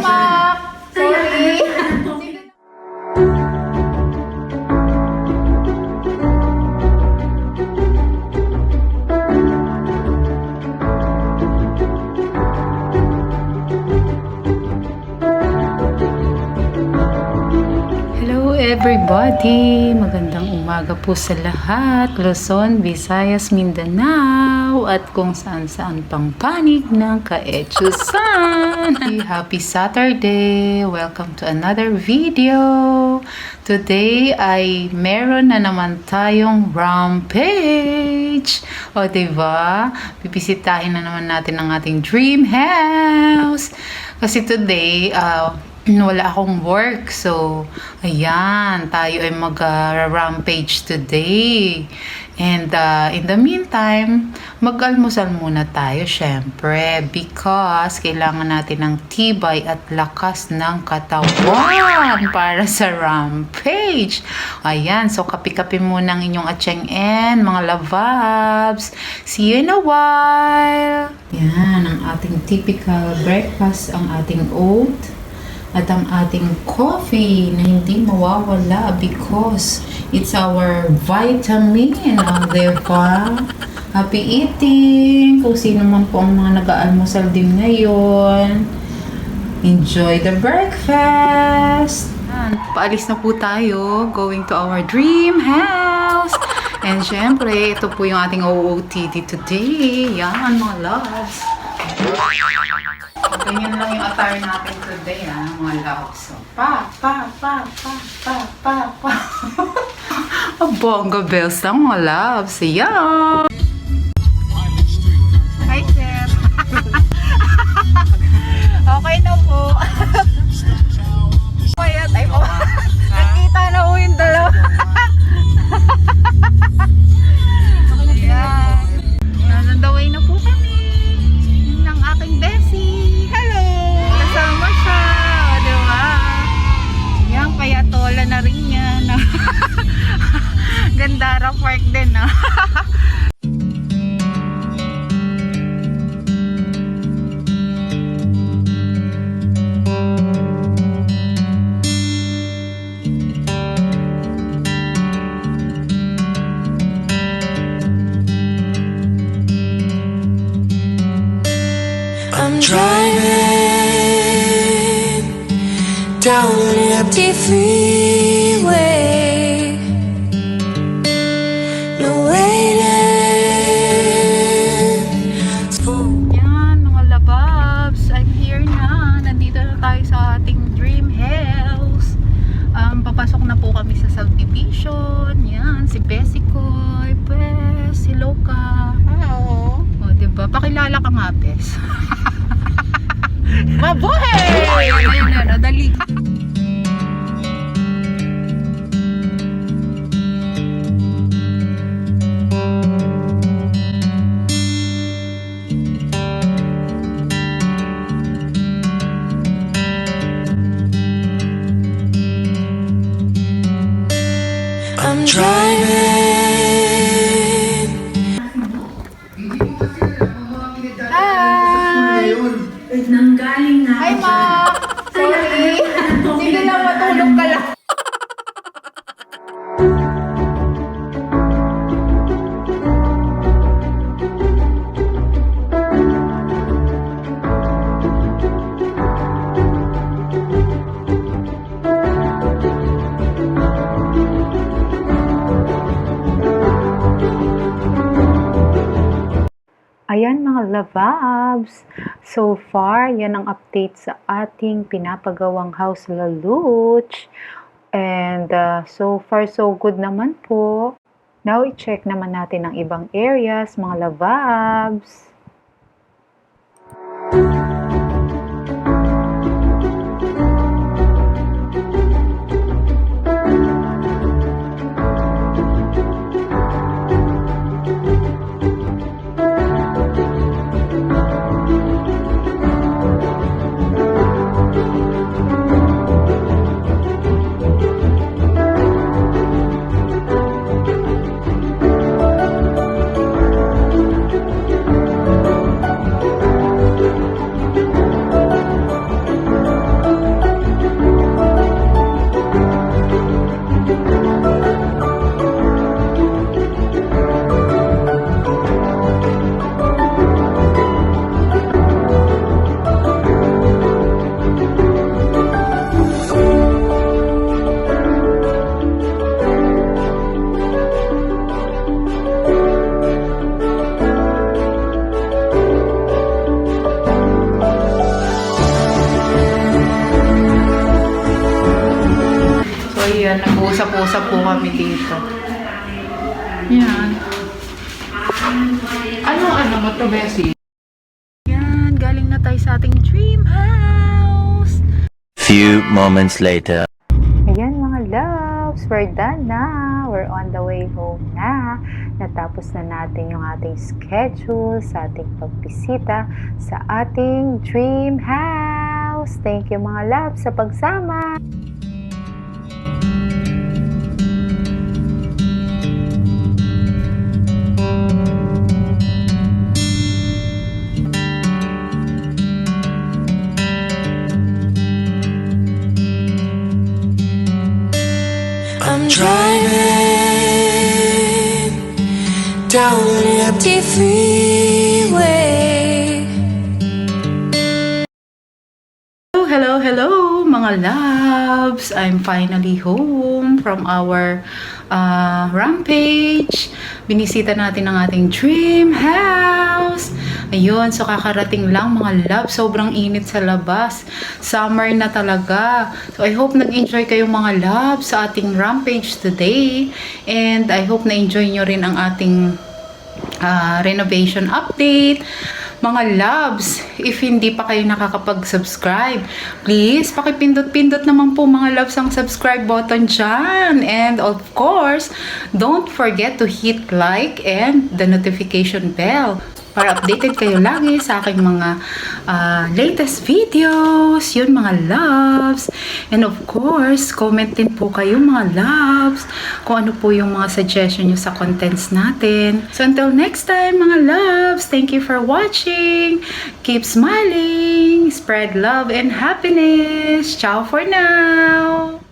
Mark! Sorry! Hello everybody! Magandang umaga po sa lahat. Luzon, Visayas, Mindanao at kung saan-saan pang panig ng kaetsusan. Happy Saturday! Welcome to another video. Today ay meron na naman tayong rampage. O diba? Bibisitahin na naman natin ang ating dream house. Kasi today, wala akong work. So, ayan, tayo ay mag-rampage today. And in the meantime, mag-almusal muna tayo syempre because kailangan natin ng tibay at lakas ng katawan para sa rampage. Ayan, so kapi-kapi muna ang inyong atseng-en, mga lavabs. See you in a while. Yan, ang ating typical breakfast, ang ating oat. At ang ating coffee na hindi mawawala because it's our vitamin. Diba? Happy eating! Kung sino man po ang mga nag-aalmusal din ngayon. Enjoy the breakfast! Paalis na po tayo. Going to our dream house. And syempre, ito po yung ating OOTD today. Yan, mga loves. Ganyan lang yung attire natin today, mga loves. So, pa. Bongga bells lang, mga loves. Ayan! Hi, Sir! Okay na po. Kaya tayo po. Nakita na po yung dalawa. Ayan. Nanandaway na po kami ng aking besie. Kasama siya, o diba? Yan, kaya tola na rin yan. Gandara Park din, no? I'm driving down an empty freeway. No waiting. Yan, mga lababs. I'm here na. Nandito na tayo sa ating dream house. Papasok na po kami sa subdivision. Yan, si Besikoy. Bes, hello ka. Hello. O, diba? Pakilala ka nga, Bes. Mabuhay! Ayun, dali. I'm driving. Hi, Ma! Sorry! Sige lang, matulog ka lang. Ayan mga lavabs, so far yan ang update sa ating pinapagawang house laluch and so far so good naman po. Now i-check naman natin ang ibang areas mga lavabs. Mag-usap-usap po kami dito. Yan. Ano mo to, Bessie? Yan, galing na tayo sa ating dream house. Few moments later. Ayan mga loves, we're done na. We're on the way home na. Natapos na natin yung ating schedule sa ating pagbisita sa ating dream house. Thank you mga loves sa pagsama. I'm driving down an empty freeway. Hello mga loves! I'm finally home from our rampage. Binisita natin ang ating dream house. Ayun, so kakarating lang mga loves. Sobrang init sa labas. Summer na talaga. So I hope nag-enjoy kayong mga loves sa ating rampage today. And I hope na-enjoy nyo rin ang ating renovation update. Mga loves, if hindi pa kayo nakakapag-subscribe, please, pakipindot-pindot naman po mga loves ang subscribe button dyan. And of course, don't forget to hit like and the notification bell para updated kayo lagi sa aking mga latest videos. Yun mga loves. And of course, comment din po kayo mga loves kung ano po yung mga suggestion nyo sa contents natin. So until next time mga loves, thank you for watching. Keep smiling, spread love and happiness. Ciao for now!